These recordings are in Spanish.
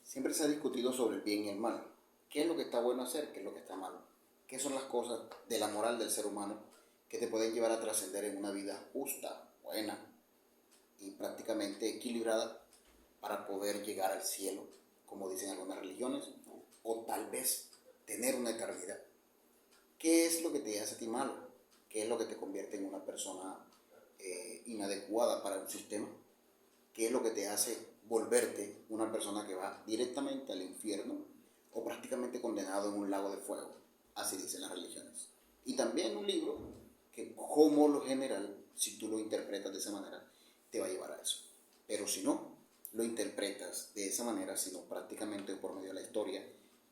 Siempre se ha discutido sobre el bien y el mal. ¿Qué es lo que está bueno hacer? ¿Qué es lo que está malo? ¿Qué son las cosas de la moral del ser humano que te pueden llevar a trascender en una vida justa, buena y prácticamente equilibrada para poder llegar al cielo, como dicen algunas religiones, o tal vez tener una eternidad? ¿Qué es lo que te hace a ti malo? ¿Qué es lo que te convierte en una persona inadecuada para un sistema? ¿Qué es lo que te hace volverte una persona que va directamente al infierno o prácticamente condenado en un lago de fuego? Así dicen las religiones. Y también un libro que, como lo general, si tú lo interpretas de esa manera, te va a llevar a eso. Pero si no lo interpretas de esa manera, sino prácticamente por medio de la historia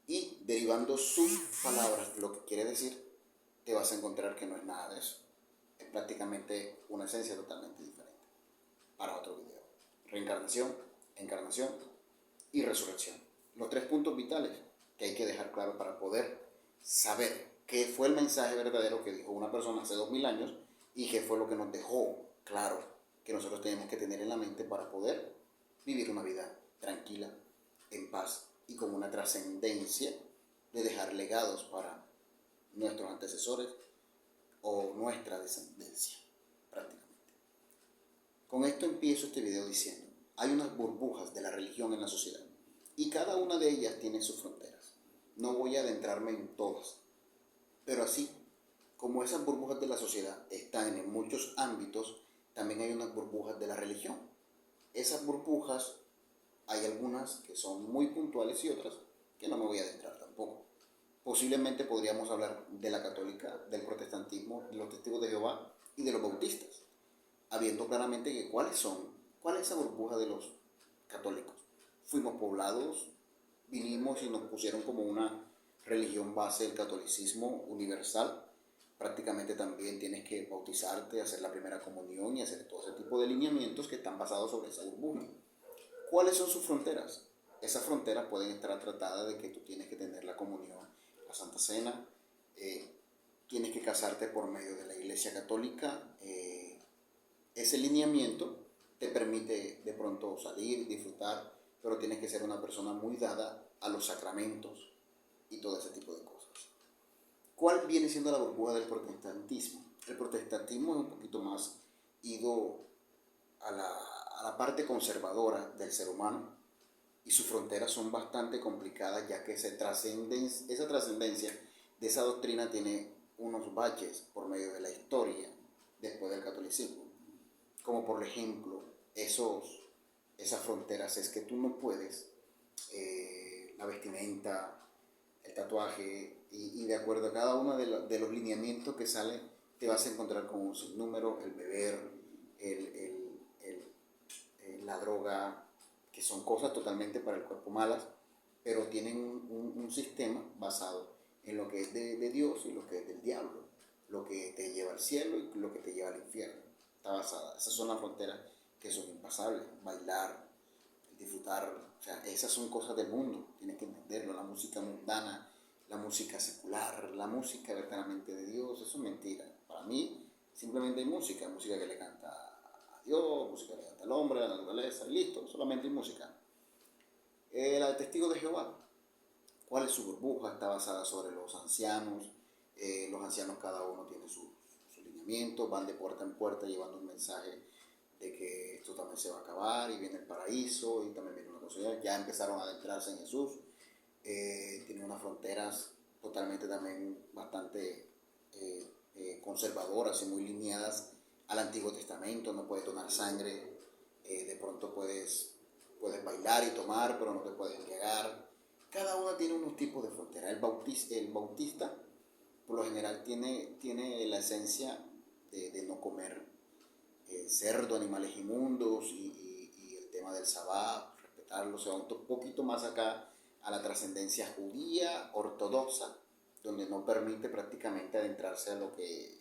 y derivando sus palabras, lo que quiere decir, te vas a encontrar que no es nada de eso. Es prácticamente una esencia totalmente diferente. Para otro video. Reencarnación, encarnación y resurrección. Los tres puntos vitales que hay que dejar claro para poder saber qué fue el mensaje verdadero que dijo una persona hace 2000 años y qué fue lo que nos dejó claro que nosotros tenemos que tener en la mente para poder vivir una vida tranquila, en paz y con una trascendencia de dejar legados para nuestros antecesores o nuestra descendencia, prácticamente. Con esto empiezo este video diciendo, hay unas burbujas de la religión en la sociedad y cada una de ellas tiene sus fronteras. No voy a adentrarme en todas, pero así como esas burbujas de la sociedad están en muchos ámbitos, también hay unas burbujas de la religión. Esas burbujas, hay algunas que son muy puntuales y otras que no me voy a adentrar tampoco. Posiblemente podríamos hablar de la católica, del protestantismo, de los testigos de Jehová y de los bautistas, habiendo claramente que cuál es esa burbuja de los católicos. Fuimos poblados, vinimos y nos pusieron como una religión base del catolicismo universal. Prácticamente también tienes que bautizarte, hacer la primera comunión y hacer todo ese tipo de lineamientos que están basados sobre esa burbuja. ¿Cuáles son sus fronteras? Esas fronteras pueden estar tratadas de que tú tienes que tener la comunión, la Santa Cena, tienes que casarte por medio de la Iglesia Católica. Ese lineamiento te permite de pronto salir, disfrutar, pero tienes que ser una persona muy dada a los sacramentos y todo ese tipo de cosas. ¿Cuál viene siendo la burbuja del protestantismo? El protestantismo es un poquito más ido a la parte conservadora del ser humano y sus fronteras son bastante complicadas, ya que esa trascendencia de esa doctrina tiene unos baches por medio de la historia después del catolicismo. Como por ejemplo, esas fronteras es que tú no puedes, la vestimenta, el tatuaje, y de acuerdo a cada uno de los lineamientos que sale, te vas a encontrar con un sinnúmero, el beber, la droga, que son cosas totalmente para el cuerpo malas, pero tienen un sistema basado en lo que es de Dios y lo que es del diablo, lo que te lleva al cielo y lo que te lleva al infierno. Está basada, esas son las fronteras que son impasables, bailar, disfrutar, o sea, esas son cosas del mundo, tienes que entenderlo, la música mundana, la música secular, la música verdaderamente de Dios, eso es mentira. Para mí simplemente hay música, música que le canta a Dios, música que le canta al hombre, a la naturaleza, y listo, solamente hay música. La de Testigo de Jehová, ¿cuál es su burbuja? Está basada sobre los ancianos cada uno tiene su lineamiento, van de puerta en puerta llevando un mensaje de que esto también se va a acabar y viene el paraíso y también viene una cosa, ya empezaron a adentrarse en Jesús, tienen unas fronteras totalmente también bastante conservadoras y muy lineadas al Antiguo Testamento, no puedes donar sangre, de pronto puedes bailar y tomar, pero no te puedes embriagar. Cada una tiene unos tipos de fronteras. El bautista, por lo general, tiene la esencia de no comer cerdo, animales inmundos y el tema del sabbat, respetarlo. Se va un poquito más acá a la trascendencia judía, ortodoxa, donde no permite prácticamente adentrarse a lo que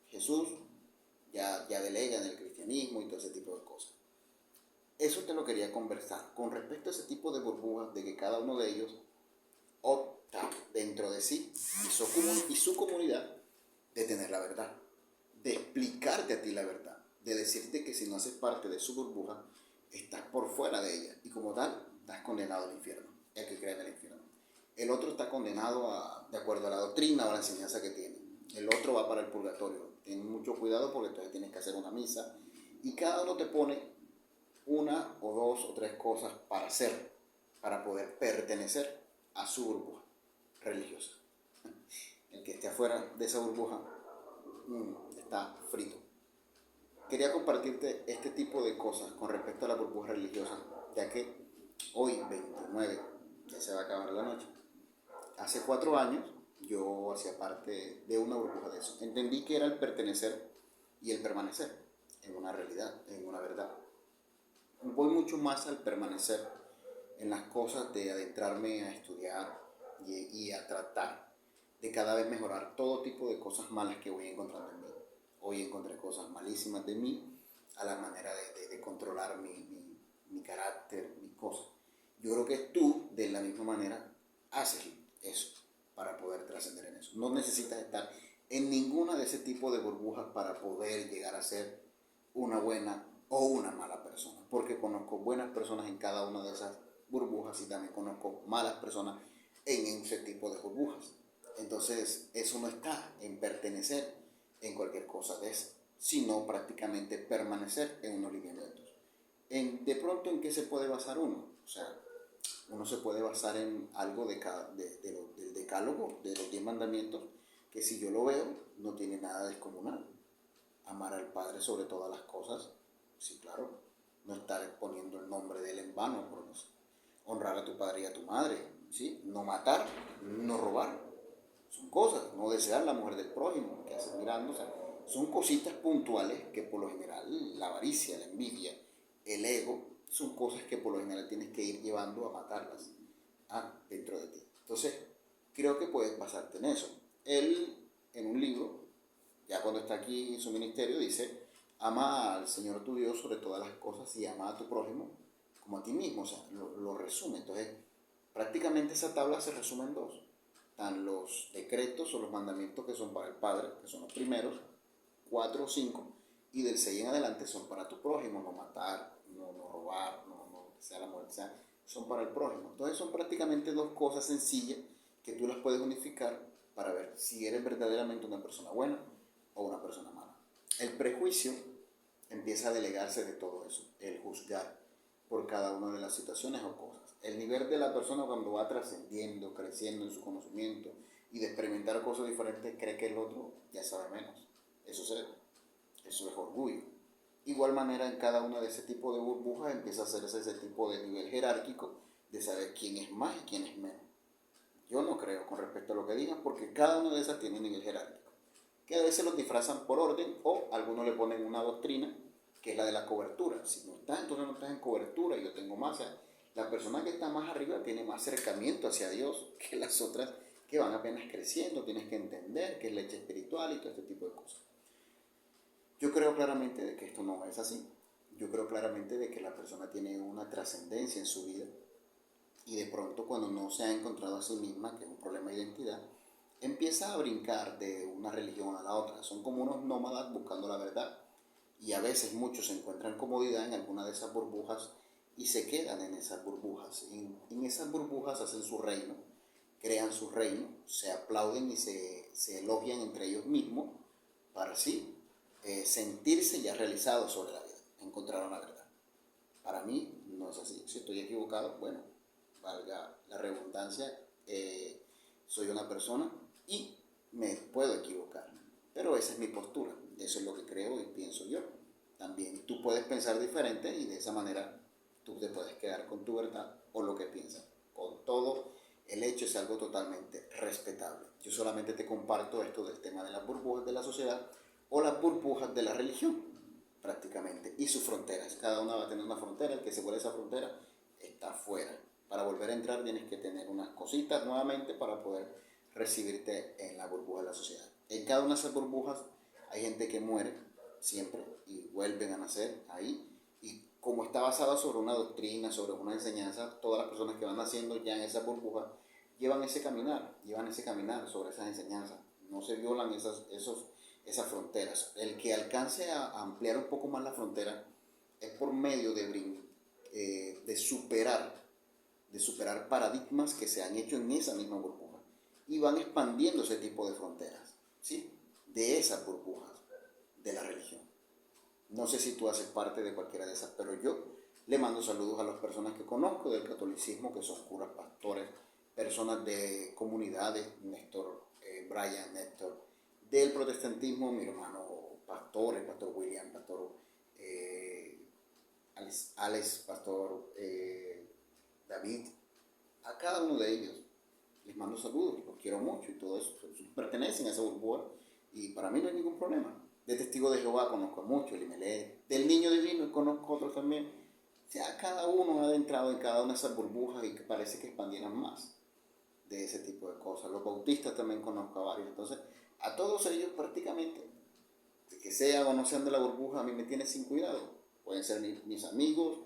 Jesús ya delega en el cristianismo y todo ese tipo de cosas. Eso te lo quería conversar con respecto a ese tipo de burbujas, de que cada uno de ellos opta dentro de sí y su comunidad de tener la verdad, de explicarte a ti la verdad, de decirte que si no haces parte de su burbuja, estás por fuera de ella y como tal, das estás condenado al infierno, el que cree en el infierno. El otro está condenado de acuerdo a la doctrina o a la enseñanza que tiene. El otro va para el purgatorio. Ten mucho cuidado porque entonces tienes que hacer una misa. Y cada uno te pone una o dos o tres cosas para hacer, para poder pertenecer a su burbuja religiosa. El que esté afuera de esa burbuja está frito. Quería compartirte este tipo de cosas con respecto a la burbuja religiosa, ya que hoy, 29, ya se va a acabar la noche. Hace 4 años yo hacía parte de una burbuja de eso. Entendí que era el pertenecer y el permanecer en una realidad, en una verdad. Voy mucho más al permanecer en las cosas de adentrarme a estudiar y a tratar de cada vez mejorar todo tipo de cosas malas que voy encontrando en mí. Hoy encontré cosas malísimas de mí a la manera de controlar mi carácter, mis cosas. Yo creo que tú, de la misma manera, haces eso para poder trascender en eso. No necesitas estar en ninguna de ese tipo de burbujas para poder llegar a ser una buena o una mala persona. Porque conozco buenas personas en cada una de esas burbujas y también conozco malas personas en ese tipo de burbujas. Entonces, eso no está en pertenecer en cualquier cosa de eso, sino prácticamente permanecer en unos lineamientos. De pronto, ¿en qué se puede basar uno? O sea, uno se puede basar en algo del decálogo, de los 10 mandamientos, que si yo lo veo, no tiene nada descomunal. Amar al Padre sobre todas las cosas, sí, claro. No estar poniendo el nombre de él en vano, por eso. Honrar a tu padre y a tu madre, ¿sí? No matar, no robar. Son cosas, no desear la mujer del prójimo, que haces mirando, o sea, son cositas puntuales que por lo general la avaricia, la envidia, el ego, son cosas que por lo general tienes que ir llevando a matarlas dentro de ti. Entonces, creo que puedes basarte en eso. Él, en un libro, ya cuando está aquí en su ministerio, dice, ama al Señor tu Dios sobre todas las cosas y ama a tu prójimo como a ti mismo, o sea, lo resume. Entonces, prácticamente esa tabla se resume en dos. Están los decretos o los mandamientos que son para el Padre, que son los primeros, 4 o 5, y del 6 en adelante son para tu prójimo, no matar, no robar, no que sea la muerte, o sea, son para el prójimo. Entonces son prácticamente dos cosas sencillas que tú las puedes unificar para ver si eres verdaderamente una persona buena o una persona mala. El prejuicio empieza a delegarse de todo eso, el juzgar por cada una de las situaciones o cosas. El nivel de la persona cuando va trascendiendo, creciendo en su conocimiento y de experimentar cosas diferentes, cree que el otro ya sabe menos. Eso es orgullo. Igual manera en cada una de ese tipo de burbujas empieza a hacerse ese tipo de nivel jerárquico de saber quién es más y quién es menos. Yo no creo con respecto a lo que digan porque cada una de esas tiene un nivel jerárquico. Que a veces los disfrazan por orden o algunos le ponen una doctrina que es la de la cobertura. Si no estás, entonces no estás en cobertura y yo tengo más. O sea, la persona que está más arriba tiene más acercamiento hacia Dios que las otras que van apenas creciendo. Tienes que entender que es leche espiritual y todo este tipo de cosas. Yo creo claramente de que esto no es así. Yo creo claramente de que la persona tiene una trascendencia en su vida y de pronto cuando no se ha encontrado a sí misma, que es un problema de identidad, empieza a brincar de una religión a la otra. Son como unos nómadas buscando la verdad. Y a veces muchos encuentran comodidad en alguna de esas burbujas y se quedan en esas burbujas. En esas burbujas hacen su reino, crean su reino, se aplauden y se elogian entre ellos mismos para así sentirse ya realizados sobre la vida, encontrar una verdad. Para mí no es así. Si estoy equivocado, bueno, valga la redundancia, soy una persona y me puedo equivocar. Pero esa es mi postura, eso es lo que creo y pienso yo. También tú puedes pensar diferente y de esa manera tú te puedes quedar con tu verdad o lo que piensas. Con todo, el hecho es algo totalmente respetable. Yo solamente te comparto esto del tema de las burbujas de la sociedad o las burbujas de la religión, prácticamente, y sus fronteras. Cada una va a tener una frontera, el que se vuelve esa frontera está fuera. Para volver a entrar tienes que tener unas cositas nuevamente para poder recibirte en la burbuja de la sociedad. En cada una de esas burbujas hay gente que muere siempre y vuelven a nacer ahí. Y como está basada sobre una doctrina, sobre una enseñanza, todas las personas que van naciendo ya en esa burbuja llevan ese caminar sobre esas enseñanzas. No se violan esas fronteras. El que alcance a ampliar un poco más la frontera es por medio de superar de superar paradigmas que se han hecho en esa misma burbuja y van expandiendo ese tipo de fronteras, ¿sí? De esas burbujas de la religión. No sé si tú haces parte de cualquiera de esas, pero yo le mando saludos a las personas que conozco del catolicismo, que son curas, pastores, personas de comunidades, Néstor, Brian, Néstor, del protestantismo, mi hermano pastores, Pastor William, Pastor Alex, Pastor David, a cada uno de ellos les mando saludos, los quiero mucho y todo eso, pertenecen a esa burbuja y para mí no hay ningún problema. De Testigo de Jehová conozco a muchos, del Niño Divino conozco a otros también. O sea, cada uno ha adentrado en cada una de esas burbujas y que parece que expandieran más de ese tipo de cosas. Los bautistas también conozco a varios. Entonces, a todos ellos prácticamente, de que sean o no sean de la burbuja, a mí me tiene sin cuidado. Pueden ser mis amigos,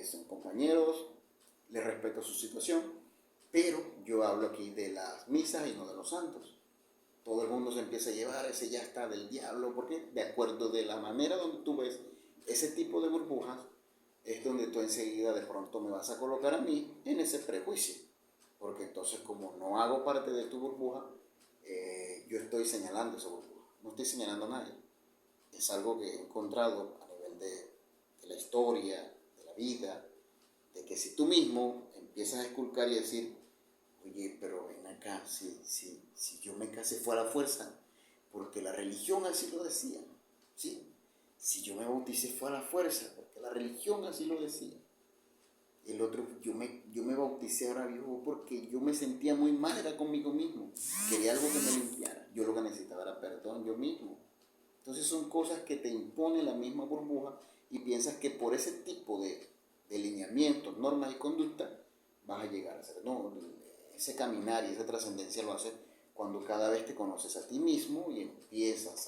son compañeros, les respeto su situación, pero yo hablo aquí de las misas y no de los santos. Todo el mundo se empieza a llevar, ese ya está del diablo, porque de acuerdo de la manera donde tú ves ese tipo de burbujas, es donde tú enseguida de pronto me vas a colocar a mí en ese prejuicio. Porque entonces como no hago parte de tu burbuja, yo estoy señalando esa burbuja. No estoy señalando a nadie. Es algo que he encontrado a nivel de la historia, de la vida, de que si tú mismo empiezas a esculcar y decir, oye, pero ven acá, si yo me casé fue a la fuerza, porque la religión así lo decía, ¿sí? Si yo me bauticé fue a la fuerza, porque la religión así lo decía. El otro, yo me bauticé ahora viejo porque yo me sentía muy mal, era conmigo mismo. Quería algo que me limpiara. Yo lo que necesitaba era perdón yo mismo. Entonces son cosas que te impone la misma burbuja y piensas que por ese tipo de lineamientos, normas y conductas vas a llegar a ser. No, ese caminar y esa trascendencia lo haces cuando cada vez te conoces a ti mismo y empiezas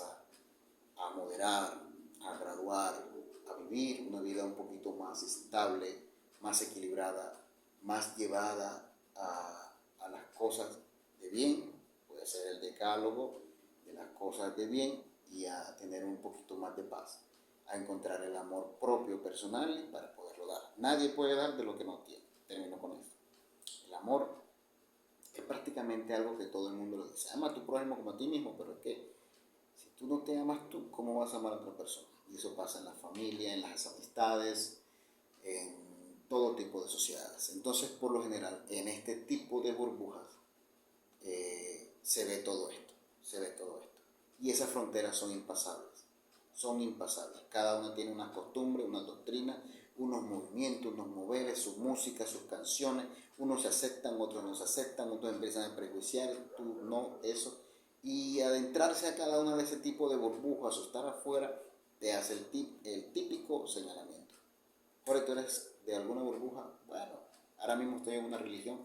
a moderar, a graduar, a vivir una vida un poquito más estable, más equilibrada, más llevada a las cosas de bien, puede ser el decálogo de las cosas de bien y a tener un poquito más de paz, a encontrar el amor propio personal para poderlo dar. Nadie puede dar de lo que no tiene. Termino con esto. El amor es prácticamente algo que todo el mundo lo dice. Ama a tu prójimo como a ti mismo, pero es que si tú no te amas tú, ¿cómo vas a amar a otra persona? Y eso pasa en la familia, en las amistades, en todo tipo de sociedades. Entonces, por lo general, en este tipo de burbujas se ve todo esto, se ve todo esto. Y esas fronteras son impasables, son impasables. Cada uno tiene unas costumbres, una doctrina, unos movimientos, unos moveres, su música, sus canciones. Unos se aceptan, otros no se aceptan, otros empiezan a prejuiciar, tú no, eso. Y adentrarse a cada una de ese tipo de burbujas o estar afuera te hace el típico señalamiento. Jorge, ¿tú eres de alguna burbuja? Bueno, ahora mismo estoy en una religión,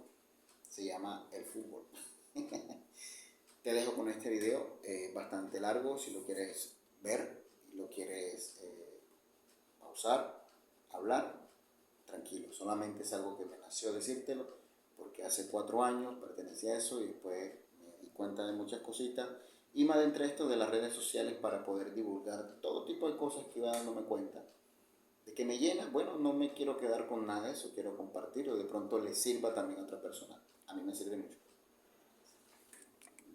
se llama el fútbol. Te dejo con este video, bastante largo, si lo quieres ver y lo quieres pausar, hablar, tranquilo. Solamente es algo que me nació decírtelo, porque hace 4 años pertenecía a eso y después me di cuenta de muchas cositas y me adentré esto de las redes sociales para poder divulgar todo tipo de cosas que iba dándome cuenta. De que me llena, bueno, no me quiero quedar con nada de eso, quiero compartirlo, de pronto le sirva también a otra persona. A mí me sirve mucho.